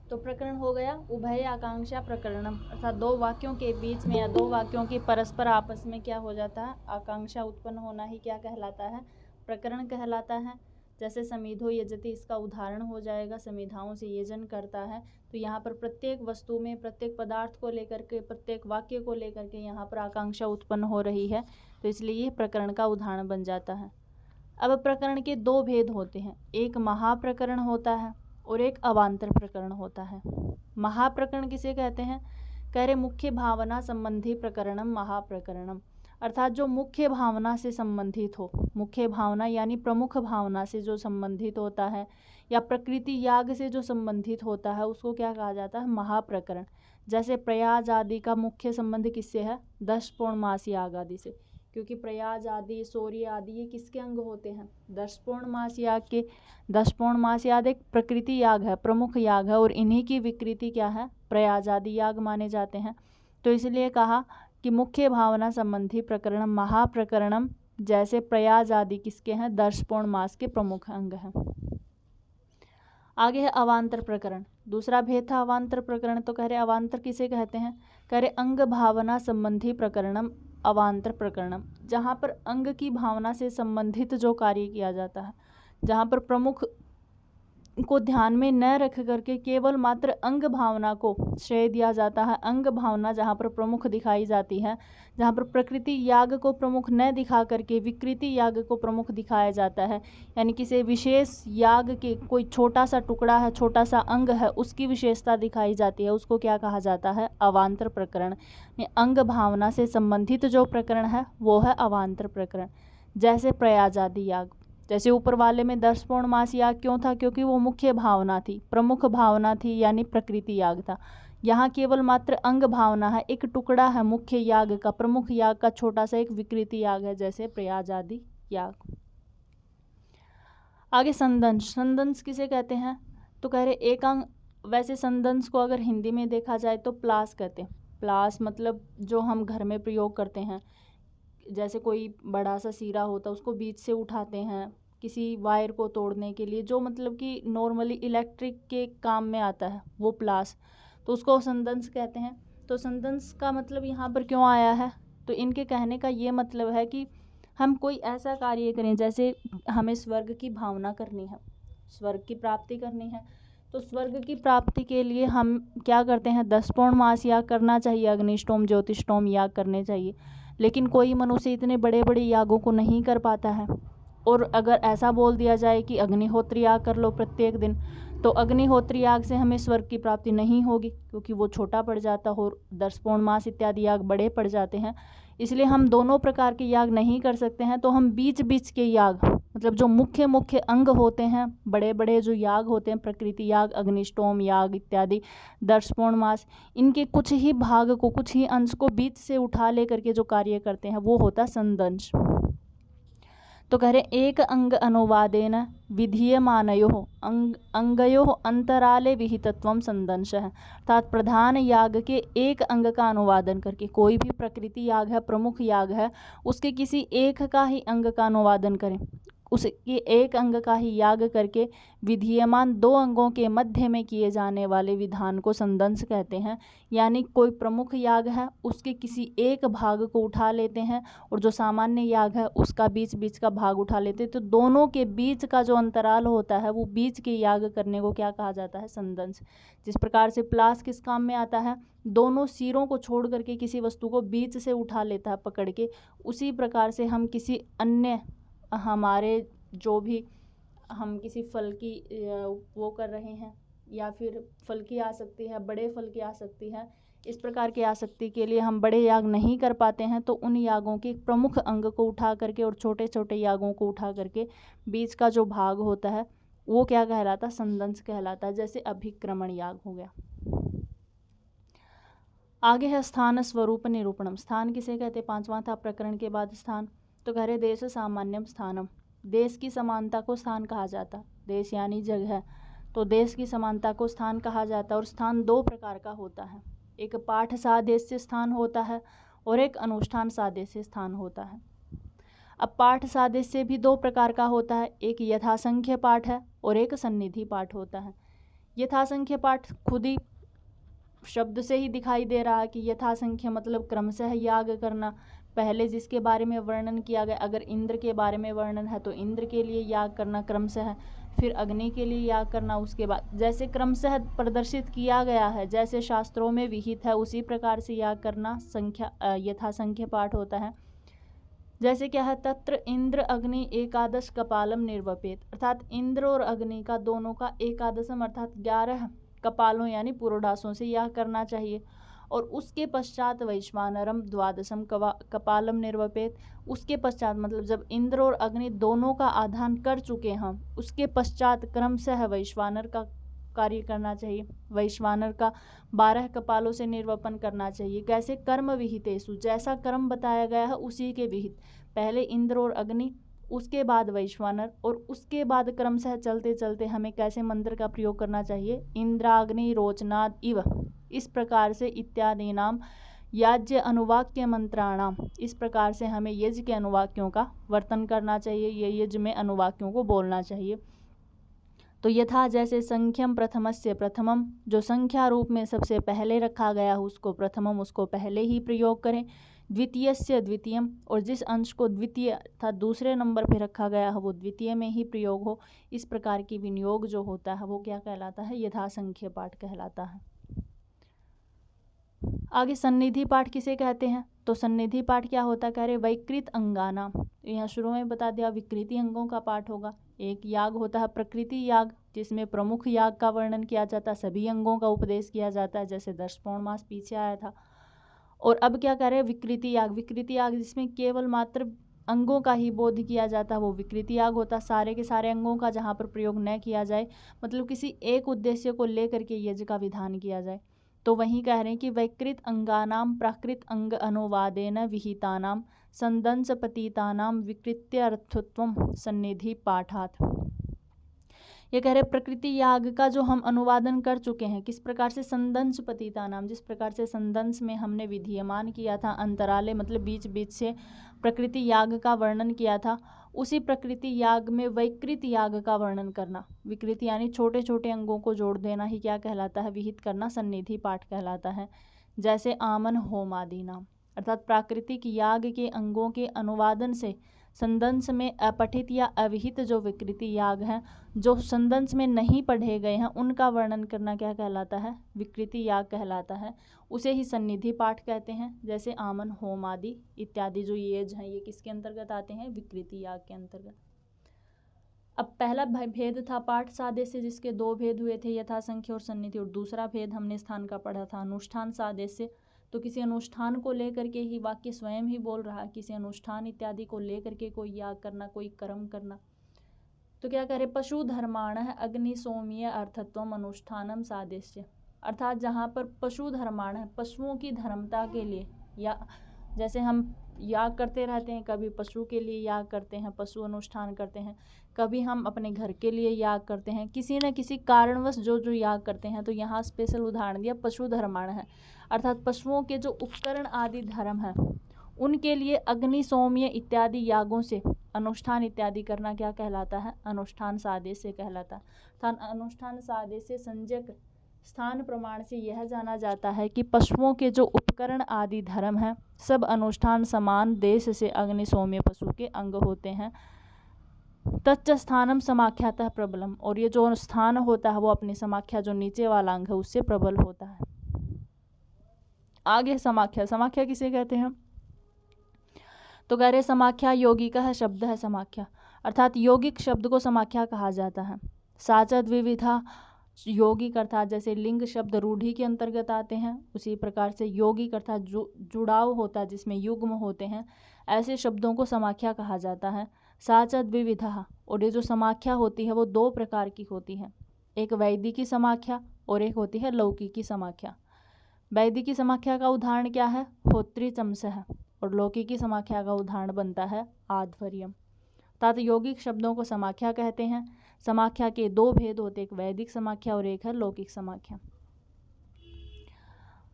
तो प्रकरण हो गया उभय आकांक्षा प्रकरणम, अर्थात दो वाक्यों के बीच में या दो वाक्यों की परस्पर आपस में क्या हो जाता है, आकांक्षा उत्पन्न होना ही क्या कहलाता है, प्रकरण कहलाता है। जैसे समिधो यजति, इसका उदाहरण हो जाएगा, समिधाओं से यजन करता है। तो यहाँ पर प्रत्येक वस्तु में, प्रत्येक पदार्थ को लेकर के, प्रत्येक वाक्य को लेकर के यहाँ पर आकांक्षा उत्पन्न हो रही है, तो इसलिए ये प्रकरण का उदाहरण बन जाता है। अब प्रकरण के दो भेद होते हैं, एक महाप्रकरण होता है और एक अवान्तर प्रकरण होता है। महाप्रकरण किसे कहते हैं, कह रहे मुख्य भावना संबंधी प्रकरणम महाप्रकरणम, अर्थात जो मुख्य भावना से संबंधित हो, मुख्य भावना यानी प्रमुख भावना से जो संबंधित होता है या प्रकृति याग से जो संबंधित होता है, उसको क्या कहा जाता है, महाप्रकरण। जैसे प्रयाज आदि का मुख्य संबंध किससे है, 10 पूर्णमास याग आदि से, क्योंकि प्रयाज आदि, सूर्य आदि ये किसके अंग होते हैं, 10 पूर्णमास याग के। 10 पूर्णमास याग एक प्रकृति याग है, प्रमुख याग है, और इन्हीं की विकृति क्या है, प्रयाज आदि याग माने जाते हैं। तो इसलिए कहा कि मुख्य भावना संबंधी प्रकरण महाप्रकरणम, जैसे प्रयाज आदि किसके हैं, 10 पूर्णमास के प्रमुख अंग हैं। आगे है अवान्तर प्रकरण, दूसरा भेद था अवान्तर प्रकरण। तो कह रहे अवान्तर किसे कहते हैं, कह रहे अंग भावना संबंधी प्रकरणम अवान्तर प्रकरणम, जहाँ पर अंग की भावना से संबंधित जो कार्य किया जाता है, जहाँ पर प्रमुख को ध्यान में न रख करके केवल मात्र अंग भावना को श्रेय दिया जाता है। अंग भावना जहाँ पर प्रमुख दिखाई जाती है, जहाँ पर प्रकृति याग को प्रमुख न दिखा करके विकृति याग को प्रमुख दिखाया जाता है, यानी किसी विशेष याग के कोई छोटा सा टुकड़ा है, छोटा सा अंग है, उसकी विशेषता दिखाई जाती है, उसको क्या कहा जाता है, अवान्तर प्रकरण। अंग भावना से संबंधित जो प्रकरण है वो है अवान्तर प्रकरण। जैसे प्रयाजादि याग, जैसे ऊपर वाले में 10 पूर्णमास याग क्यों था, क्योंकि वो मुख्य भावना थी, प्रमुख भावना थी, यानी प्रकृति याग था। यहाँ केवल मात्र अंग भावना है, एक टुकड़ा है मुख्य याग का, प्रमुख याग का छोटा सा एक विकृति याग है, जैसे प्रयाज आदि याग। आगे संदंश, संदंश किसे कहते हैं, तो कह रहे एक अंग, वैसे संदंश को अगर हिंदी में देखा जाए तो प्लास कहते हैं। प्लास मतलब जो हम घर में प्रयोग करते हैं, जैसे कोई बड़ा सा सीरा होता है उसको बीच से उठाते हैं किसी वायर को तोड़ने के लिए, जो मतलब कि नॉर्मली इलेक्ट्रिक के काम में आता है, वो प्लास, तो उसको संदंश कहते हैं। तो संदंश का मतलब यहाँ पर क्यों आया है, तो इनके कहने का ये मतलब है कि हम कोई ऐसा कार्य करें, जैसे हमें स्वर्ग की भावना करनी है, स्वर्ग की प्राप्ति करनी है, तो स्वर्ग की प्राप्ति के लिए हम क्या करते हैं, 10 पूर्णमास याग करना चाहिए, अग्निष्टोम ज्योतिष्टोम याग करने चाहिए। लेकिन कोई मनुष्य इतने बड़े बड़े यागों को नहीं कर पाता है, और अगर ऐसा बोल दिया जाए कि अग्निहोत्री याग कर लो प्रत्येक दिन, तो अग्निहोत्री याग से हमें स्वर्ग की प्राप्ति नहीं होगी, क्योंकि वो छोटा पड़ जाता हो, 10 पूर्णमास इत्यादि याग बड़े पड़ जाते हैं। इसलिए हम दोनों प्रकार के याग नहीं कर सकते हैं, तो हम बीच बीच के याग, मतलब जो मुख्य मुख्य अंग होते हैं, बड़े बड़े जो याग होते हैं, प्रकृति याग, अग्निष्टोम याग इत्यादि, 10 पूर्णमास, इनके कुछ ही भाग को, कुछ ही अंश को बीच से उठा ले करके जो कार्य करते हैं वो होता संदंश। तो कह रहे एक अंग अनुवादेन विधीयमानयोः अंगयोः अंतराले विहितत्वं संदंशः, अर्थात प्रधान याग के एक अंग का अनुवादन करके, कोई भी प्रकृति याग है, प्रमुख याग है, उसके किसी एक का ही अंग का अनुवादन करें, उसके एक अंग का ही याग करके विधीयमान 2 अंगों के मध्य में किए जाने वाले विधान को संदंश कहते हैं। यानी कोई प्रमुख याग है, उसके किसी एक भाग को उठा लेते हैं, और जो सामान्य याग है उसका बीच बीच का भाग उठा लेते हैं, तो दोनों के बीच का जो अंतराल होता है वो बीच के याग करने को क्या कहा जाता है, संदंश। जिस प्रकार से प्लास किस काम में आता है, दोनों सिरों को छोड़ करके किसी वस्तु को बीच से उठा लेता है पकड़ के, उसी प्रकार से हम किसी अन्य, हमारे जो भी हम किसी फल की वो कर रहे हैं, या फिर फल की आसक्ति है, बड़े फल की आसक्ति है, इस प्रकार की आसक्ति के लिए हम बड़े याग नहीं कर पाते हैं, तो उन यागों के प्रमुख अंग को उठा करके और छोटे छोटे यागों को उठा करके बीच का जो भाग होता है वो क्या कहलाता, संदंश कहलाता है। जैसे अभिक्रमण याग हो गया। आगे है स्थान स्वरूप निरूपणम, स्थान किसे कहते, 5वां था प्रकरण के बाद स्थान। तो कह रहे देश सामान्यम स्थानम, देश की समानता को स्थान कहा जाता, देश यानी जगह, तो देश की समानता को स्थान कहा जाता। और स्थान 2 प्रकार का होता है, एक पाठ सादेश्य स्थान होता है और एक अनुष्ठान सादेश्य स्थान होता है। अब पाठ सादेश्य भी 2 प्रकार का होता है, एक यथासंख्य पाठ है और एक सन्निधि पाठ होता है। यथासंख्य पाठ खुद ही शब्द से ही दिखाई दे रहा है कि यथासंख्य मतलब क्रमशः याग करना। पहले जिसके बारे में वर्णन किया गया, अगर इंद्र के बारे में वर्णन है तो इंद्र के लिए याग करना क्रमशः, फिर अग्नि के लिए याग करना, उसके बाद जैसे क्रमशः प्रदर्शित किया गया है, जैसे शास्त्रों में विहित है, उसी प्रकार से याग करना यथासंख्य पाठ होता है। जैसे क्या है, तत्र इंद्र अग्नि एकादश कपालम निर्वपेत, अर्थात इंद्र और अग्नि का दोनों का एकादशम अर्थात 11 कपालों यानी पुरोडासों से याग करना चाहिए। और उसके पश्चात वैश्वानरम द्वादशम कपालम निर्वपेत, उसके पश्चात मतलब जब इंद्र और अग्नि दोनों का आधान कर चुके हैं, उसके पश्चात क्रमशः वैश्वानर का कार्य करना चाहिए। वैश्वानर का 12 कपालों से निर्वपन करना चाहिए। कैसे, कर्म विहितेषु, जैसा कर्म बताया गया है उसी के विहित, पहले इंद्र और अग्नि, उसके बाद वैश्वानर, और उसके बाद क्रमशः चलते चलते हमें कैसे मंत्र का प्रयोग करना चाहिए, इंद्राग्नि रोचनाद इव, इस प्रकार से इत्यादि नाम याज्य अनुवाक्य मंत्राणाम, इस प्रकार से हमें यज्ञ के अनुवाक्यों का वर्तन करना चाहिए, ये यज्ञ में अनुवाक्यों को बोलना चाहिए। तो यथा जैसे संख्यम प्रथमस्य प्रथमम, जो संख्या रूप में सबसे पहले रखा गया है उसको प्रथमम, उसको पहले ही प्रयोग करें। द्वितीयस्य द्वितीयम, और जिस अंश को द्वितीय अर्थात दूसरे नंबर पे रखा गया है वो द्वितीय में ही प्रयोग हो। इस प्रकार की विनियोग जो होता है वो क्या कहलाता है, यथासंख्य पाठ कहलाता है। आगे सन्निधि पाठ किसे कहते हैं, तो सन्निधि पाठ क्या होता है, कह रहे वैकृत अंगाना, यहाँ शुरू में बता दिया विकृति अंगों का पाठ होगा। एक याग होता है प्रकृति याग, जिसमें प्रमुख याग का वर्णन किया जाता है, सभी अंगों का उपदेश किया जाता है, जैसे 10 पौर्णमास पीछे आया था। और अब क्या कह रहे हैं, विकृति याग, विकृति याग जिसमें केवल मात्र अंगों का ही बोध किया जाता है वो विकृति याग होता है। सारे के सारे अंगों का जहाँ पर प्रयोग न किया जाए, मतलब किसी एक उद्देश्य को लेकर के यज्ञ का विधान किया जाए, तो वहीं कह रहे हैं कि वैकृत अंगानाम प्राकृत अंग अनुवादेन विहितानाम संदंस पतितानाम विकृत्यर्थत्वम सन्निधि पाठात्। ये कह रहे प्रकृति याग का जो हम अनुवादन कर चुके हैं, किस प्रकार से, संदंश पतितानाम, जिस प्रकार से संदंश में हमने विधीयमान किया था, अंतराले मतलब बीच बीच से प्रकृति याग का वर्णन किया था, उसी प्रकृति याग में वैकृत याग का वर्णन करना, विकृति यानी छोटे छोटे अंगों को जोड़ देना ही क्या कहलाता है, विहित करना सन्निधि पाठ कहलाता है। जैसे आमन होम आदि नाम, अर्थात प्राकृतिक याग के अंगों के अनुवादन से संदंश में अपठित या अविहित जो विकृति याग हैं, जो संदंश में नहीं पढ़े गए हैं, उनका वर्णन करना क्या कहलाता है, विकृति याग कहलाता है। उसे ही सन्निधि पाठ कहते हैं। जैसे आमन होम आदि इत्यादि जो यज्ञ हैं ये किसके अंतर्गत आते हैं, विकृति याग के अंतर्गत। अब पहला भेद था पाठ सादेश्य, जिसके 2 भेद हुए थे, यथासंख्य और सन्निधि, और दूसरा भेद हमने स्थान का पढ़ा था अनुष्ठान सादेश्य। तो किसी अनुष्ठान को लेकर के ही वाक्य स्वयं ही बोल रहा है, किसी अनुष्ठान इत्यादि को लेकर के कोई याग करना, कोई कर्म करना। तो क्या कह रहे, पशु धर्माण है अग्नि सोमीय अर्थत्वम अनुष्ठानम सादेश्य, अर्थात जहाँ पर पशु धर्माण है, पशुओं की धर्मता के लिए, या जैसे हम याग करते रहते हैं, कभी पशु के लिए याग करते हैं, पशु अनुष्ठान करते हैं, कभी हम अपने घर के लिए याग करते हैं, किसी न किसी कारणवश जो जो याग करते हैं। तो यहाँ स्पेशल उदाहरण दिया पशु धर्माण है, अर्थात पशुओं के जो उपकरण आदि धर्म है उनके लिए अग्नि सौम्य इत्यादि यागों से अनुष्ठान इत्यादि करना क्या कहलाता है, अनुष्ठान सादेश्य कहलाता है। अनुष्ठान सादेश्य संज्ञक स्थान प्रमाण से यह जाना जाता है कि पशुओं के जो उपकरण आदि धर्म हैं सब अनुष्ठान समान देश से अग्नि सौम्य पशु के अंग होते हैं। तच्च स्थानम समाख्यातः प्रबलम, और ये जो स्थान होता है वो अपनी समाख्या जो नीचे वाला अंग है उससे प्रबल होता है। आगे समाख्या, समाख्या किसे कहते हैं, तो कह रहे समाख्या योगी का शब्द है समाख्या, अर्थात यौगिक शब्द को समाख्या कहा जाता है। साचद विविधा, यौगिक अर्थात जैसे लिंग शब्द रूढ़ी के अंतर्गत आते हैं, उसी प्रकार से यौगिक अर्थात जुड़ाव होता है जिसमें युग्म होते हैं, ऐसे शब्दों को समाख्या कहा जाता है। साचद विविधा, और ये जो समाख्या होती है वो 2 प्रकार की होती है, एक वैदिकी समाख्या और एक होती है लौकिकी समाख्या। वैदिकी समाख्या का उदाहरण क्या है, होत्री चमसह, और लौकिकी समाख्या का उदाहरण बनता है आध्वर्यम। अर्थात यौगिक शब्दों को समाख्या कहते हैं। समाख्या के 2 भेद होते, एक वैदिक समाख्या और एक है लौकिक समाख्या।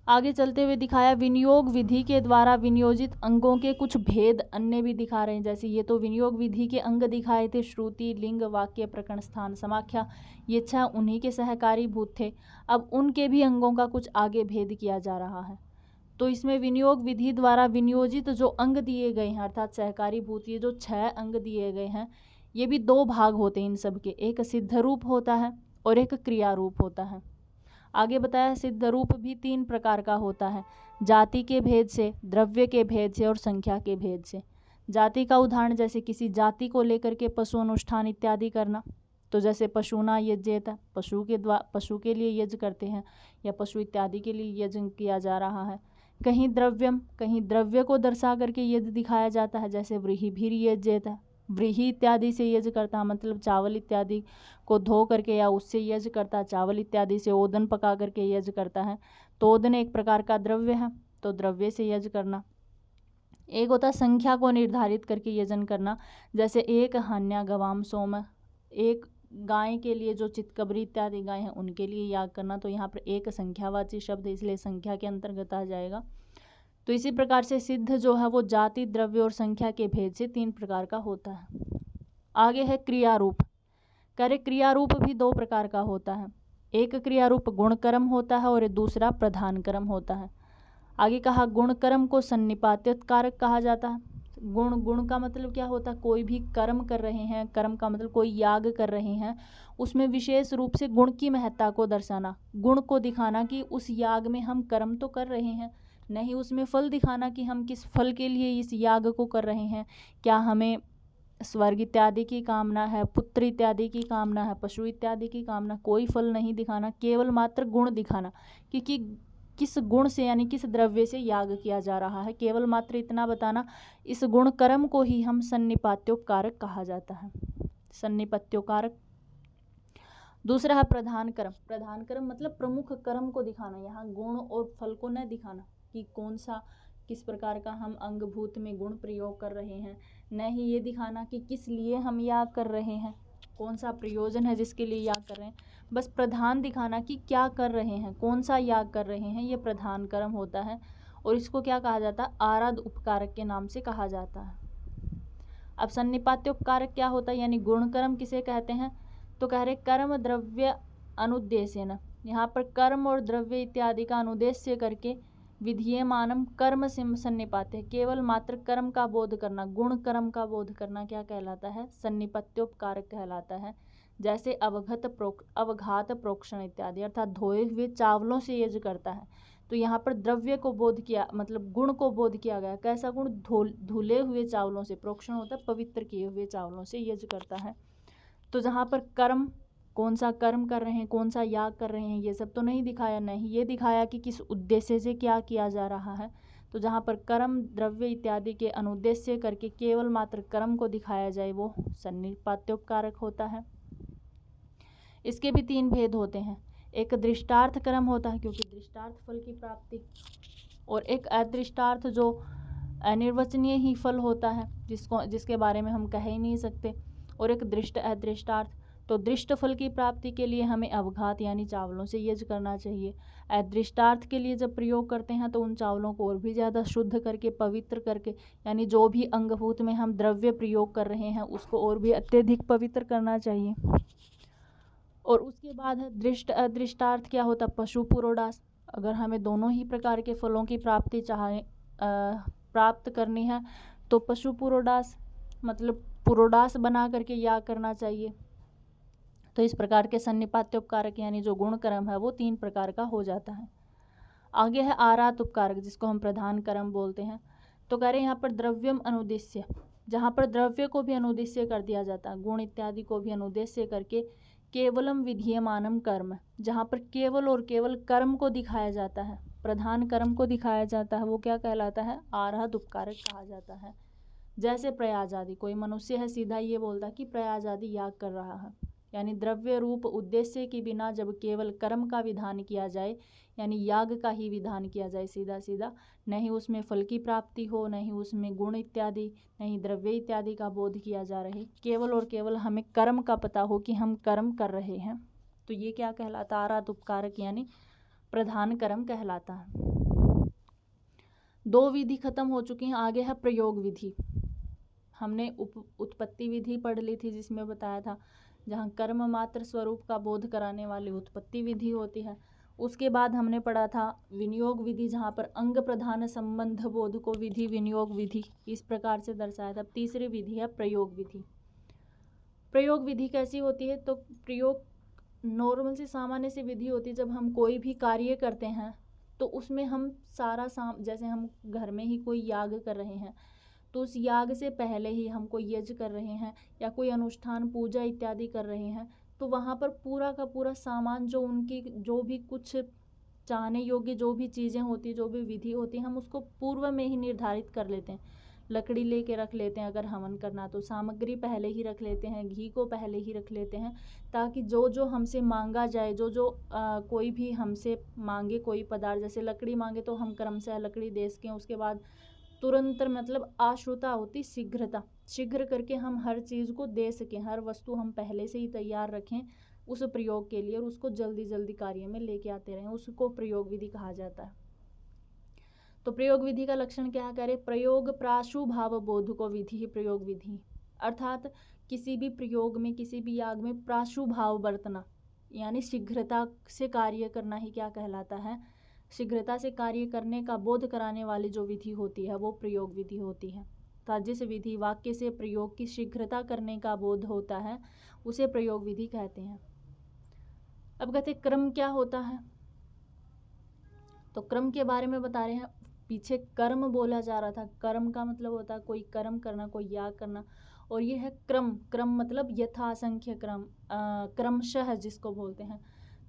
आगे चलते हुए दिखाया विनियोग विधि के द्वारा विनियोजित अंगों के कुछ भेद अन्य भी दिखा रहे हैं। जैसे ये तो विनियोग विधि के अंग दिखाए थे, श्रुति, लिंग, वाक्य, प्रकरण, स्थान, समाख्या, ये 6 उन्हीं के सहकारी भूत थे। अब उनके भी अंगों का कुछ आगे भेद किया जा रहा है। तो इसमें विनियोग विधि द्वारा विनियोजित जो अंग दिए गए हैं अर्थात सहकारी भूत, ये जो 6 अंग दिए गए हैं, ये भी 2 भाग होते हैं इन सब के, एक सिद्ध रूप होता है और एक क्रिया रूप होता है। आगे बताया सिद्ध रूप भी 3 प्रकार का होता है, जाति के भेद से, द्रव्य के भेद से और संख्या के भेद से। जाति का उदाहरण जैसे किसी जाति को लेकर के पशु अनुष्ठान इत्यादि करना, तो जैसे पशुना यज्ञेत, पशु के लिए यज्ञ करते हैं या पशु इत्यादि के लिए यज्ञ किया जा रहा है। कहीं द्रव्यम, कहीं द्रव्य को दर्शा करके यज्ञ दिखाया जाता है, जैसे व्रीहि भीर यज्ञेत, व्रीहि इत्यादि से यज्ञ करता है, मतलब चावल इत्यादि को धो करके या उससे यज्ञ करता है, चावल इत्यादि से ओदन पका करके यज्ञ करता है। तो ओदन एक प्रकार का द्रव्य है, तो द्रव्य से यज्ञ करना। एक होता है संख्या को निर्धारित करके यजन करना, जैसे एक हन्या गवाम सोम, एक गाय के लिए जो चितकबरी इत्यादि गाय हैं उनके लिए याग करना। तो यहाँ पर एक संख्यावाची शब्द है, इसलिए संख्या के अंतर्गत आ जाएगा। तो इसी प्रकार से सिद्ध जो है वो जाति, द्रव्य और संख्या के भेद से 3 प्रकार का होता है। आगे है क्रिया रूप। कार्य क्रिया रूप भी 2 प्रकार का होता है, एक क्रिया रूप गुण कर्म होता है और दूसरा प्रधान कर्म होता है। आगे कहा गुण कर्म को सन्निपात्य कारक कहा जाता है। गुण का मतलब क्या होता है, कोई भी कर्म कर रहे हैं, कर्म का मतलब कोई याग कर रहे हैं, उसमें विशेष रूप से गुण की महत्ता को दर्शाना, गुण को दिखाना कि उस याग में हम कर्म तो कर रहे हैं, नहीं उसमें फल दिखाना कि हम किस फल के लिए इस याग को कर रहे हैं, क्या हमें स्वर्ग इत्यादि की कामना है, पुत्र इत्यादि की कामना है, पशु इत्यादि की कामना, कोई फल नहीं दिखाना, केवल मात्र गुण दिखाना कि किस गुण से यानी किस द्रव्य से याग किया जा रहा है, केवल मात्र इतना बताना। इस गुण कर्म को ही हम सन्निपात्योपकारक कहा जाता है, सन्निपत्योकारक। दूसरा है प्रधान कर्म। प्रधान कर्म मतलब प्रमुख कर्म को दिखाना, यहाँ गुण और फल को न दिखाना कि कौन सा किस प्रकार का हम अंगभूत में गुण प्रयोग कर रहे हैं, न ही ये दिखाना कि किस लिए हम याग कर रहे हैं, कौन सा प्रयोजन है जिसके लिए याग कर रहे हैं, बस प्रधान दिखाना कि क्या कर रहे हैं, कौन सा याग कर रहे हैं, ये प्रधान कर्म होता है। और इसको क्या कहा जाता है, आराध उपकारक के नाम से कहा जाता है। अब सन्निपात्य उपकारक क्या होता है, यानी गुण कर्म किसे कहते हैं, तो कह रहे कर्म द्रव्य अनुद्देश्य न, यहाँ पर कर्म और द्रव्य इत्यादि का अनुद्देश्य करके विधीयमानम कर्म सन्निपात्य, केवल मात्र कर्म का बोध करना, गुण कर्म का बोध करना क्या कहलाता है, सन्निपत्योपकारक कहलाता है। जैसे अवघात प्रोक्षण इत्यादि, अर्थात धोए हुए चावलों से यज्ञ करता है, तो यहाँ पर द्रव्य को बोध किया, मतलब गुण को बोध किया गया। कैसा गुण, धुले हुए चावलों से, प्रोक्षण होता है पवित्र किए हुए चावलों से यज्ञ करता है। तो जहाँ पर कर्म, कौन सा कर्म कर रहे हैं, कौन सा याग कर रहे हैं, ये सब तो नहीं दिखाया, नहीं ये दिखाया कि किस उद्देश्य से क्या किया जा रहा है। तो जहाँ पर कर्म, द्रव्य इत्यादि के अनुद्देश्य करके केवल मात्र कर्म को दिखाया जाए वो सन्निपात्योपकारक होता है। इसके भी 3 भेद होते हैं, एक दृष्टार्थ कर्म होता है क्योंकि दृष्टार्थ फल की प्राप्ति, और एक अदृष्टार्थ जो अनिर्वचनीय ही फल होता है जिसके बारे में हम कह ही नहीं सकते, और एक दृष्ट अदृष्टार्थ। तो दृष्ट फल की प्राप्ति के लिए हमें अवघात यानी चावलों से यज्ञ करना चाहिए। अदृष्टार्थ के लिए जब प्रयोग करते हैं तो उन चावलों को और भी ज़्यादा शुद्ध करके, पवित्र करके, यानी जो भी अंगभूत में हम द्रव्य प्रयोग कर रहे हैं उसको और भी अत्यधिक पवित्र करना चाहिए। और उसके बाद है दृष्ट अदृष्टार्थ क्या होता, पशु पुरोडास। अगर हमें दोनों ही प्रकार के फलों की प्राप्ति प्राप्त करनी है तो पशु पुरोडास मतलब पुरोडास बना करके याग करना चाहिए। तो इस प्रकार के सन्निपात्योपकारक यानी जो गुण कर्म है वो 3 प्रकार का हो जाता है। आगे है आरात उपकारक जिसको हम प्रधान कर्म बोलते हैं। तो कह रहे हैं यहाँ पर द्रव्यम अनुद्देश्य, जहाँ पर द्रव्य को भी अनुद्देश्य कर दिया जाता है, गुण इत्यादि को भी अनुद्देश्य करके केवलम विधीयमानम कर्म, जहाँ पर केवल और केवल कर्म को दिखाया जाता है, प्रधान कर्म को दिखाया जाता है, वो क्या कहलाता है, आराध उपकारक कहा जाता है। जैसे प्रयाज आदि, कोई मनुष्य है सीधा ये बोलता है कि प्रयाज आदि याग कर रहा है, यानी द्रव्य रूप उद्देश्य के बिना जब केवल कर्म का विधान किया जाए, यानी याग का ही विधान किया जाए सीधा सीधा, नहीं उसमें फल की प्राप्ति हो, नहीं उसमें गुण इत्यादि, नहीं द्रव्य इत्यादि का बोध किया जा रहे, केवल और केवल हमें कर्म का पता हो कि हम कर्म कर रहे हैं, तो ये क्या कहलाता है, आराध उपकारक यानी प्रधान कर्म कहलाता है। 2 विधि खत्म हो चुकी हैं, आगे है प्रयोग विधि। हमने उत्पत्ति विधि पढ़ ली थी जिसमें बताया था जहाँ कर्म मात्र स्वरूप का बोध कराने वाली उत्पत्ति विधि होती है। उसके बाद हमने पढ़ा था विनियोग विधि, जहाँ पर अंग प्रधान संबंध बोध को विधि विनियोग विधि इस प्रकार से दर्शाया था। तीसरी विधि है प्रयोग विधि। प्रयोग विधि कैसी होती है? तो प्रयोग नॉर्मल से सामान्य सी विधि होती है। जब हम कोई भी कार्य करते हैं तो उसमें हम जैसे हम घर में ही कोई याग कर रहे हैं तो उस याग से पहले ही हम कोई यज्ञ कर रहे हैं या कोई अनुष्ठान पूजा इत्यादि कर रहे हैं तो वहाँ पर पूरा का पूरा सामान जो उनकी जो भी कुछ चाहने योग्य जो भी चीज़ें होती, जो भी विधि होती, हम उसको पूर्व में ही निर्धारित कर लेते हैं। लकड़ी लेके रख लेते हैं, अगर हवन करना तो सामग्री पहले ही रख लेते हैं, घी को पहले ही रख लेते हैं, ताकि जो जो हमसे मांगा जाए, जो जो कोई भी हमसे मांगे कोई पदार्थ, जैसे लकड़ी मांगे तो हम क्रमशः लकड़ी दे सकें। उसके बाद तुरंत मतलब आश्रुता होती शीघ्रता, शीघ्र करके हम हर चीज़ को दे सकें, हर वस्तु हम पहले से ही तैयार रखें उस प्रयोग के लिए और उसको जल्दी जल्दी कार्य में लेके आते रहें, उसको प्रयोग विधि कहा जाता है। तो प्रयोग विधि का लक्षण क्या है? प्रयोग प्राशुभाव बोध को विधि ही प्रयोग विधि, अर्थात किसी भी प्रयोग में, किसी भी याग में प्राशुभाव बरतना यानी शीघ्रता से कार्य करना ही क्या कहलाता है? शीघ्रता से कार्य करने का बोध कराने वाली जो विधि होती है वो प्रयोग विधि होती है। तो जिस विधि वाक्य से प्रयोग की शीघ्रता करने का बोध होता है उसे प्रयोग विधि कहते हैं। अब कहते क्रम क्या होता है? तो क्रम के बारे में बता रहे हैं। पीछे कर्म बोला जा रहा था, कर्म का मतलब होता है कोई कर्म करना, कोई याग करना, और ये है क्रम। क्रम मतलब यथासंख्य क्रम, क्रमशः जिसको बोलते हैं।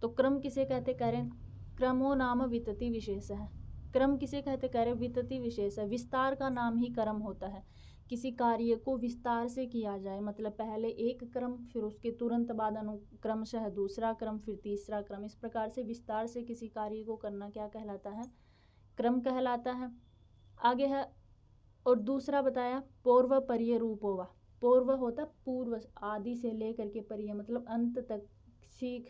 तो क्रम किसे कहते? कह रहे हैं क्रमो नाम वितति विशेष है। क्रम किसे कहते? कह रहे वितति विशेष है। विस्तार का नाम ही क्रम होता है। किसी कार्य को विस्तार से किया जाए, मतलब पहले एक क्रम, फिर उसके तुरंत बाद अनुक्रमशः दूसरा क्रम, फिर तीसरा क्रम, इस प्रकार से विस्तार से किसी कार्य को करना क्या कहलाता है? क्रम कहलाता है। आगे है और दूसरा बताया पूर्व पर्य रूपोवा। पूर्व होता पूर्व, आदि से लेकर के पर्य मतलब अंत तक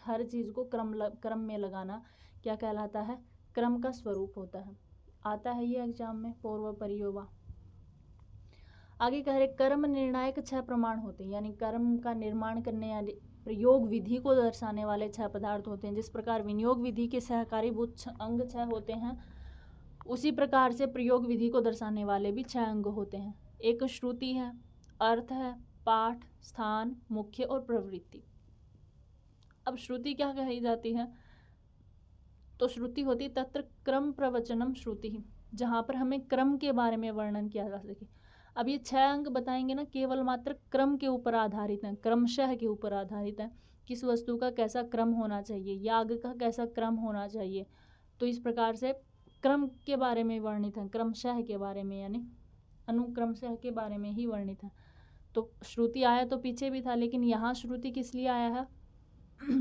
हर चीज़ को क्रम में लगाना क्या कहलाता है? क्रम का स्वरूप होता है। आता है ये एग्जाम में, पूर्व पर्योवा। आगे कह रहे कर्म निर्णायक 6 प्रमाण होते हैं, यानी कर्म का निर्माण करने यानी प्रयोग विधि को दर्शाने वाले 6 पदार्थ होते हैं। जिस प्रकार विनियोग विधि के सहकारीभूत अंग 6 होते हैं, उसी प्रकार से प्रयोग विधि को दर्शाने वाले भी 6 अंग होते हैं। एक श्रुति है, अर्थ है, पाठ, स्थान, मुख्य और प्रवृत्ति। अब श्रुति क्या कही जाती है? तो श्रुति होती तत्र क्रम प्रवचनम श्रुति, जहाँ पर हमें क्रम के बारे में वर्णन किया जा सके। अब ये 6 अंग बताएंगे ना, केवल मात्र क्रम के ऊपर आधारित हैं, क्रमशः के ऊपर आधारित है। किस वस्तु का कैसा क्रम होना चाहिए, याग का कैसा क्रम होना चाहिए, तो इस प्रकार से क्रम के बारे में वर्णित है, क्रमशः के बारे में यानी अनुक्रमशः के बारे में ही वर्णित है। तो श्रुति आया तो पीछे भी था, लेकिन यहाँ श्रुति किस लिए आया है?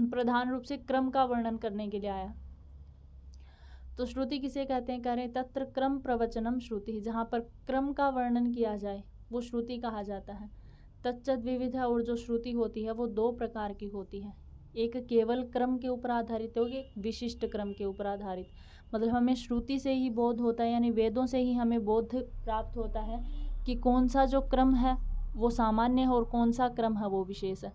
प्रधान रूप से क्रम का वर्णन करने के लिए आया। तो श्रुति किसे कहते हैं? कह रहे हैं तत्र क्रम प्रवचनम श्रुति, जहाँ पर क्रम का वर्णन किया जाए वो श्रुति कहा जाता है। तच्चद विविध, और जो श्रुति होती है वो 2 प्रकार की होती है। एक केवल क्रम के ऊपर आधारित होगी, एक विशिष्ट क्रम के ऊपर आधारित। मतलब हमें श्रुति से ही बोध होता है, यानी वेदों से ही हमें बोध प्राप्त होता है कि कौन सा जो क्रम है वो सामान्य है और कौन सा क्रम है वो विशेष है।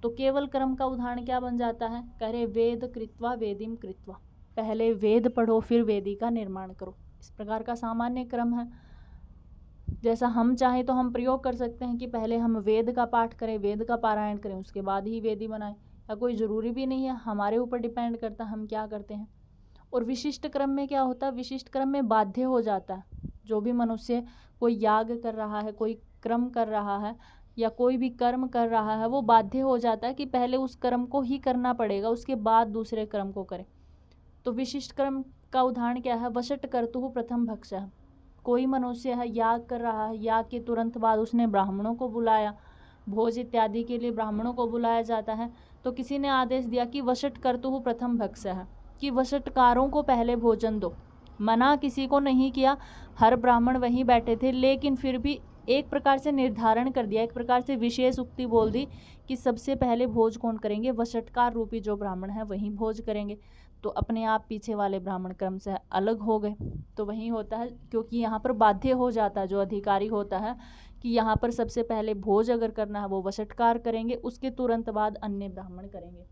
तो केवल क्रम का उदाहरण क्या बन जाता है? कह रहे वेद कृत्वा वेदिम कृत्वा, पहले वेद पढ़ो फिर वेदी का निर्माण करो, इस प्रकार का सामान्य क्रम है। जैसा हम चाहें तो हम प्रयोग कर सकते हैं कि पहले हम वेद का पाठ करें, वेद का पारायण करें, उसके बाद ही वेदी बनाएं, या कोई ज़रूरी भी नहीं है, हमारे ऊपर डिपेंड करता है हम क्या करते हैं। और विशिष्ट क्रम में क्या होता है? विशिष्ट क्रम में बाध्य हो जाता है। जो भी मनुष्य कोई याग कर रहा है, कोई क्रम कर रहा है या कोई भी कर्म कर रहा है, वो बाध्य हो जाता है कि पहले उस कर्म को ही करना पड़ेगा, उसके बाद दूसरे कर्म को करें। तो विशिष्ट कर्म का उदाहरण क्या है? वशट कर्तुः प्रथम भक्षः। कोई मनुष्य है, याग कर रहा है, याग के तुरंत बाद उसने ब्राह्मणों को बुलाया, भोज इत्यादि के लिए ब्राह्मणों को बुलाया जाता है, तो किसी ने आदेश दिया कि वशट कर्तुः प्रथम भक्षः, कि वशटकारों को पहले भोजन दो। मना किसी को नहीं किया, हर ब्राह्मण वहीं बैठे थे, लेकिन फिर भी एक प्रकार से निर्धारण कर दिया, एक प्रकार से विशेष उक्ति बोल दी कि सबसे पहले भोज कौन करेंगे? वशटकार रूपी जो ब्राह्मण है वहीं भोज करेंगे। तो अपने आप पीछे वाले ब्राह्मण क्रम से अलग हो गए। तो वही होता है, क्योंकि यहाँ पर बाध्य हो जाता है जो अधिकारी होता है कि यहाँ पर सबसे पहले भोज अगर करना है वो वषटकार करेंगे, उसके तुरंत बाद अन्य ब्राह्मण करेंगे।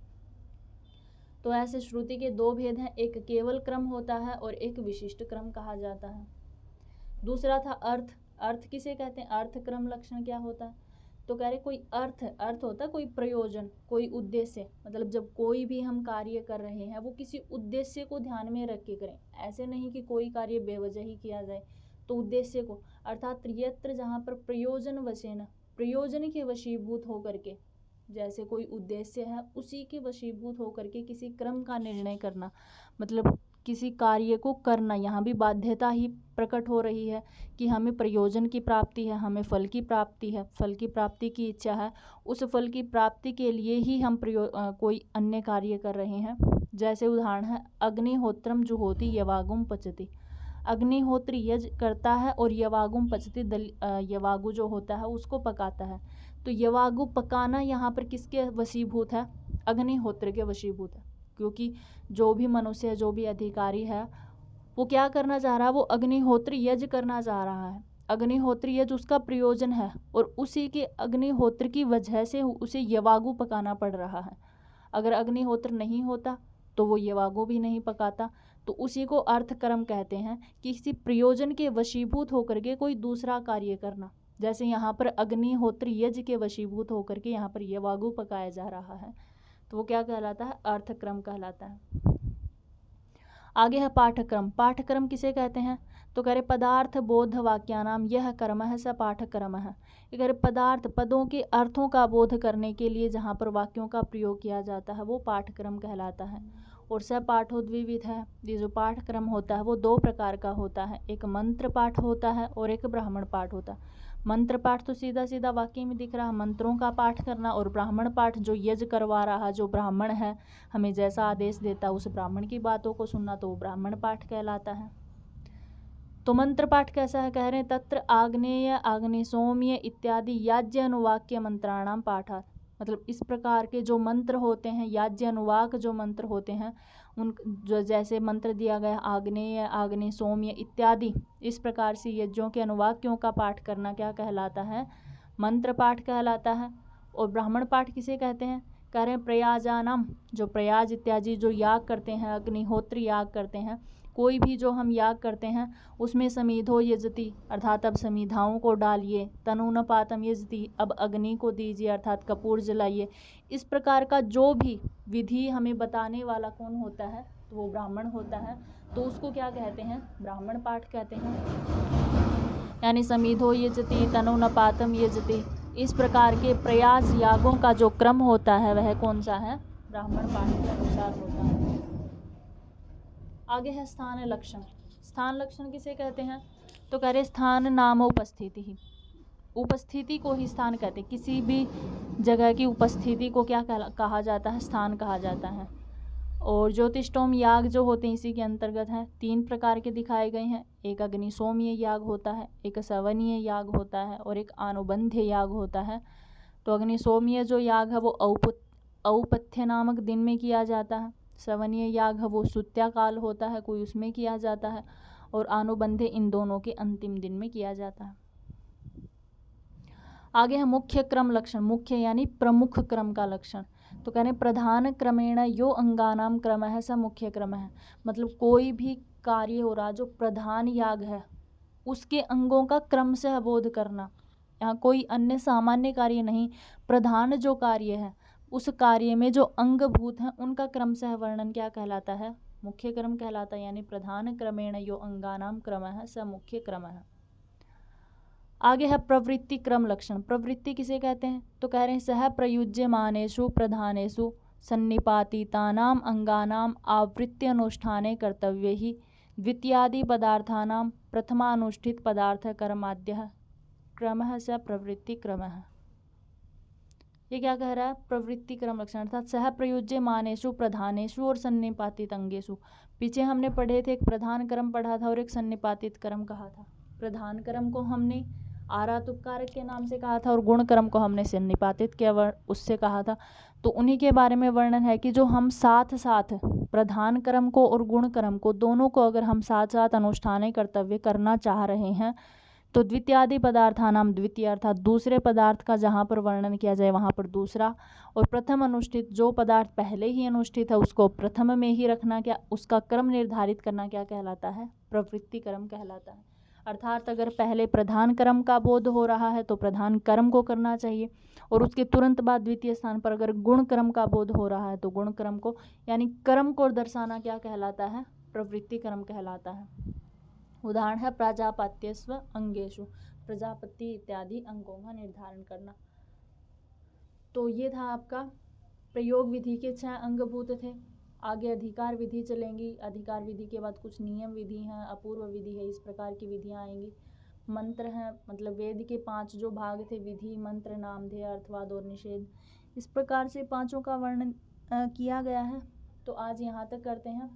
तो ऐसे श्रुति के दो भेद हैं, एक केवल क्रम होता है और एक विशिष्ट क्रम कहा जाता है। दूसरा था अर्थ। अर्थ किसे कहते हैं? अर्थ क्रम लक्षण क्या होता है? तो कह रहे कोई अर्थ होता है कोई प्रयोजन, कोई उद्देश्य, मतलब जब कोई भी हम कार्य कर रहे हैं वो किसी उद्देश्य को ध्यान में रख के करें, ऐसे नहीं कि कोई कार्य बेवजह ही किया जाए। तो उद्देश्य को, अर्थात यत्र जहाँ पर प्रयोजन वशेन, प्रयोजन के वशीभूत होकर के, जैसे कोई उद्देश्य है उसी के वशीभूत होकर के किसी क्रम का निर्णय करना, मतलब किसी कार्य को करना। यहाँ भी बाध्यता ही प्रकट हो रही है कि हमें प्रयोजन की प्राप्ति है, हमें फल की प्राप्ति है, फल की प्राप्ति की इच्छा है, उस फल की प्राप्ति के लिए ही हम कोई अन्य कार्य कर रहे हैं। जैसे उदाहरण है अग्निहोत्रम जुहोति यवागुम पचति। अग्निहोत्र यज्ञ करता है और यवागुम पचति, यवागु जो होता है उसको पकाता है। तो यवागु पकाना यहाँ पर किसके वशीभूत है? अग्निहोत्र के वशीभूत है, क्योंकि जो भी मनुष्य, जो भी अधिकारी है वो क्या करना चाह रहा है? वो अग्निहोत्र यज्ञ करना चाह रहा है। अग्निहोत्र यज्ञ उसका प्रयोजन है और उसी के अग्निहोत्र की वजह से उसे यवागु पकाना पड़ रहा है। अगर अग्निहोत्र नहीं होता तो वो यवागु भी नहीं पकाता। तो उसी को अर्थक्रम कहते हैं, किसी प्रयोजन के वशीभूत होकर के कोई दूसरा कार्य करना। जैसे यहाँ पर अग्निहोत्र यज्ञ के वशीभूत होकर के यहाँ पर यवागु पकाया जा रहा है, तो वो क्या कहलाता है? अर्थक्रम कहलाता है। आगे है पाठक्रम। पाठक्रम किसे कहते हैं? तो कह रहे पदार्थ बोध वाक्यानाम यह कर्म है स पाठक्रम है। ये कह रहे पदार्थ, पदों के अर्थों का बोध करने के लिए जहाँ पर वाक्यों का प्रयोग किया जाता है वो पाठक्रम कहलाता है। और स पाठो द्विविध है। ये जो पाठक्रम होता है वो दो प्रकार का होता है, एक मंत्र पाठ होता है और एक ब्राह्मण पाठ होता है। मंत्र पाठ तो सीधा सीधा वाक्य में दिख रहा है, मंत्रों का पाठ करना, और ब्राह्मण पाठ जो यज्ञ करवा रहा, जो ब्राह्मण है, हमें जैसा आदेश देता उस ब्राह्मण की बातों को सुनना, तो वो ब्राह्मण पाठ कहलाता है। तो मंत्र पाठ कैसा है? कह रहे हैं तत्र आग्नेय आग्नि सौम्य इत्यादि याज्य अनुवाक्य मंत्राणाम पाठात्। मतलब इस प्रकार के जो मंत्र होते हैं, याज्य अनुवाक जो मंत्र होते हैं, उन जो जैसे मंत्र दिया गया आग्नेय आग्नि सौम्य इत्यादि, इस प्रकार से यज्ञों के अनुवाक्यों का पाठ करना क्या कहलाता है? मंत्र पाठ कहलाता है। और ब्राह्मण पाठ किसे कहते हैं? कह रहे हैं प्रयाजानम, जो प्रयाज इत्यादि जो याग करते हैं, अग्निहोत्र याग करते हैं, कोई भी जो हम याग करते हैं उसमें समीधो यजति, अर्थात अब समीधाओं को डालिए, तनूनपातम यजति, अब अग्नि को दीजिए अर्थात कपूर जलाइए। इस प्रकार का जो भी विधि हमें बताने वाला कौन होता है? तो वो ब्राह्मण होता है। तो उसको क्या कहते हैं? ब्राह्मण पाठ कहते हैं। यानी समीधो यजति, तनूनपातम यजति, इस प्रकार के प्रयास यागों का जो क्रम होता है वह कौन सा है? ब्राह्मण पाठ के अनुसार होता है। आगे है स्थान लक्षण। स्थान लक्षण किसे कहते हैं? तो कह रहे स्थान नाम उपस्थिति ही, उपस्थिति को ही स्थान कहते हैं। किसी भी जगह की उपस्थिति को क्या कहा जाता है? स्थान कहा जाता है। और ज्योतिष्टोम याग जो होते हैं इसी के अंतर्गत हैं। 3 प्रकार के दिखाए गए हैं, एक अग्निसोम्य याग होता है, एक सवनीय याग होता है और एक अनुबंध्य याग होता है। तो अग्निसोम्य जो याग है वो औपथ्य नामक दिन में किया जाता है, सवनीय याग है वो सुत्याकाल होता है, कोई उसमें किया जाता है, और अनुबंध्य इन दोनों के अंतिम दिन में किया जाता है। आगे है मुख्य क्रम लक्षण। मुख्य यानी प्रमुख क्रम का लक्षण। तो कह रहे प्रधान क्रमेण यो अंगानाम क्रम है स मुख्य क्रम है। मतलब कोई भी कार्य हो रहा जो प्रधान याग है उसके अंगों का क्रम से बोध करना। यहाँ कोई अन्य सामान्य कार्य नहीं, प्रधान जो कार्य है उस कार्य में जो अंगभूत हैं उनका क्रम सह वर्णन क्या कहलाता है? मुख्य क्रम कहलाता है। यानी प्रधान क्रमेण यो अंगानाम क्रम है स मुख्य क्रम है। आगे है प्रवृत्ति क्रम लक्षण। प्रवृत्ति किसे कहते हैं? तो कह रहे हैं सह प्रयुज्यमानेषु प्रधानेषु सन्निपातितानाम अंगानाम आवृत्ति अनुष्ठाने कर्तव्ये ही द्वितीयादि पदार्थानाम प्रथमानुष्ठित पदार्थ कर्माद्यः क्रमः स प्रवृत्ति क्रमः। ये क्या कह रहा है? प्रवृत्ति क्रम लक्षण अर्थात सह प्रयुज्यमानेषु प्रधानेषु और सन्निपातित अंगेषु। पीछे हमने पढ़े थे, एक प्रधान क्रम पढ़ा था और एक सन्निपातित क्रम कहा था। प्रधान क्रम को हमने आरातुपकारक के नाम से कहा था और गुण क्रम को हमने सन्निपातित के उससे कहा था। तो उन्हीं के बारे में वर्णन है कि जो हम साथ साथ प्रधान कर्म को और गुण कर्म को दोनों को अगर हम साथ साथ अनुष्ठान कर्तव्य करना चाह रहे हैं तो द्वितीयादि पदार्थानाम द्वितीय अर्थात दूसरे पदार्थ का जहाँ पर वर्णन किया जाए वहाँ पर दूसरा, और प्रथम अनुष्ठित जो पदार्थ पहले ही अनुष्ठित है उसको प्रथम में ही रखना, क्या उसका क्रम निर्धारित करना क्या कहलाता है? प्रवृत्ति कर्म कहलाता है। अर्थात अगर पहले प्रधान कर्म का बोध हो रहा है तो प्रधान कर्म को करना चाहिए, और उसके तुरंत बाद द्वितीय स्थान पर अगर गुण कर्म का बोध हो रहा है तो गुण कर्म को, यानी कर्म को दर्शाना क्या कहलाता है? प्रवृत्ति कर्म कहलाता है। उदाहरण है प्राजापत्यस्व अंगेषु, प्रजापति इत्यादि अंगों का निर्धारण करना। तो ये था आपका प्रयोग विधि के 6 अंगभूत थे। आगे अधिकार विधि चलेंगी। अधिकार विधि के बाद कुछ नियम विधि हैं, अपूर्व विधि है, इस प्रकार की विधियाँ आएंगी। मंत्र हैं, मतलब वेद के 5 जो भाग थे, विधि, मंत्र, नामधेय, अर्थवाद और निषेध, इस प्रकार से 5 का वर्णन किया गया है। तो आज यहाँ तक करते हैं,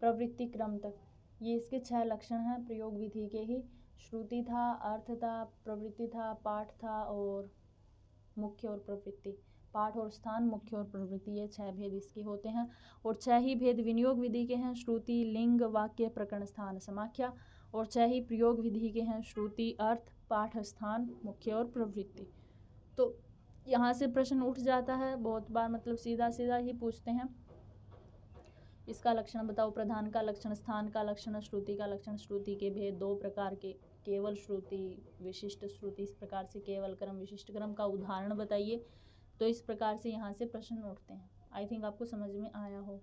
प्रवृत्ति क्रम तक। ये इसके 6 लक्षण हैं प्रयोग विधि के ही। श्रुति था, अर्थ था, प्रवृत्ति था, पाठ था और मुख्य और प्रवृत्ति। पाठ और स्थान, मुख्य और प्रवृत्ति, ये 6 भेद इसके होते हैं। और 6 ही भेद विनियोग विधि के हैं, श्रुति, लिंग, वाक्य, प्रकरण, स्थान, समाख्या। और 6 ही प्रयोग विधि के हैं, श्रुति, अर्थ, पाठ, स्थान, मुख्य और प्रवृत्ति। तो यहाँ से प्रश्न उठ जाता है बहुत बार, मतलब सीधा सीधा ही पूछते हैं, इसका लक्षण बताओ। प्रधान का लक्षण, स्थान का लक्षण, श्रुति का लक्षण, श्रुति के भेद 2 प्रकार के, केवल श्रुति, विशिष्ट श्रुति, इस प्रकार से केवल क्रम, विशिष्ट क्रम का उदाहरण बताइए। तो इस प्रकार से यहाँ से प्रश्न उठते हैं। आई थिंक आपको समझ में आया हो।